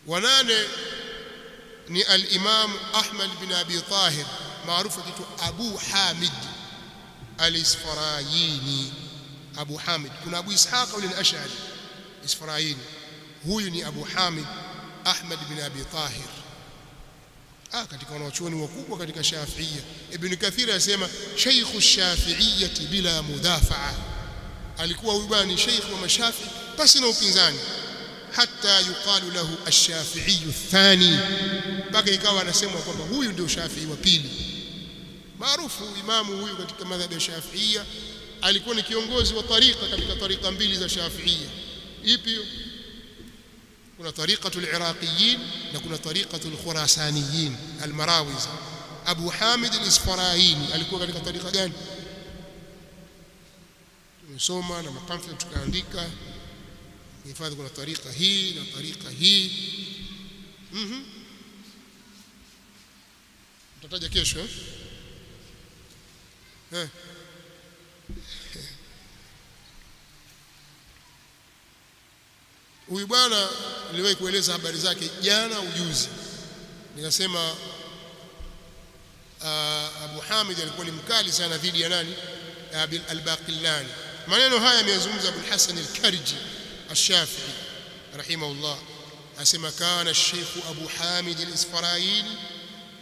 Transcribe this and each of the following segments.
wanane ni al-Imam Ahmad bin Abi Tahir maarufu kitu Abu Hamid al-Isfarayini. Abu Hamid, kuna Abu Ishaq al-Ash'ari Isfarayini, huyu ni Abu Hamid Ahmad bin Abi Tahir. Katika wanachuoni wakubwa katika Shafi'iyya. Ibn Kathir anasema shaykh ash-Shafi'iyyah bila mudafa'a, alikuwa huyu bwana sheikh wa mashafi basi na upinzani, hata yuqalu lahu ash-Shafi'i ath-thani, mpaka ikawa anasemwa kwamba huyu ndio Shafi'i wa pili. Maarufu imamu huyu katika madhhabi ya Shafi'iyya, alikuwa ni kiongozi wa tariqa katika tariqa mbili za Shafi'iyya. Ipi hiyo? Kuna tariqatul Iraqiyin na kuna tariqatul Khurasaniyin al-Marawizi. Abu Hamid al-Isfarayini alikuwa katika tariqa gani? Tumesoma na mapamphlet tukaandika hifadhi, kuna tariqa hii na tariqa hii. Tutataja kesho Huyu bwana niliwahi kueleza habari zake jana ujuzi, nikasema Abu Hamid alikuwa ni mkali sana dhidi ya nani? Al-Baqillani. Maneno haya ameyazungumza Abu Hasan al-Karji al-Shafi'i rahimahullah, asema kana al-Sheikh Abu Hamid al-Isfarayini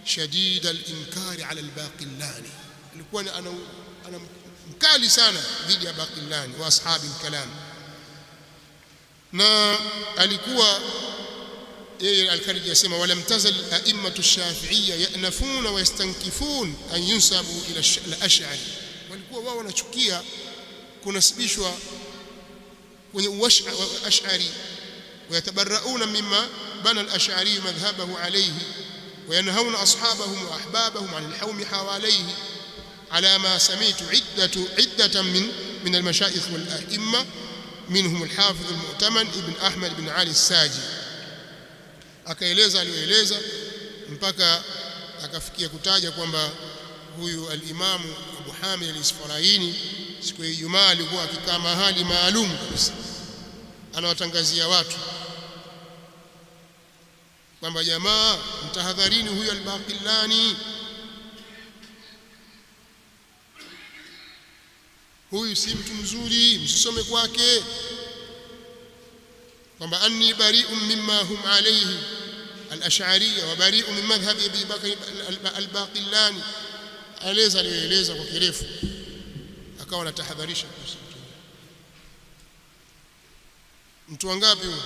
shadid al-inkari ala al-Baqillani, alikuwa ana mkali sana dhidi ya Baqillani wa ashabi al-kalam. Na alikuwa yeye al-Karji yasema walam tazal a'immatu ash-Shafi'iyya yanafuna wa yastankifun an yunsabu ila al-Ash'ari, walikuwa wao wanachukia kunasibishwa kwenye Ash'ari, ويتبرؤون مما بنى الأشعري مذهبه عليه وينهون أصحابهم وأحبابهم عن الحوم حواليه على ما سمعت عدة من المشايخ والأئمة منهم الحافظ المؤتمن ابن أحمد بن علي الساجي. akaeleza aliyoeleza mpaka akafikia kutaja kwamba huyu al-Imam Abu Hamid al-Isfarayini siku ya Ijumaa alikuwa akikaa mahali maalum kabisa, anawatangazia watu kwamba jamaa, mtahadharini huyu al-Baqillani, huyu si mtu mzuri, msisome kwake, kwamba anni bari'un mimma hum alayhi al-Ash'ariyya wa bari'un min madhhabi Abi Bakr al-Baqillani. Alieleza kwa kirefu, akawa anatahadharisha kuhusu mtu wangapi huyo?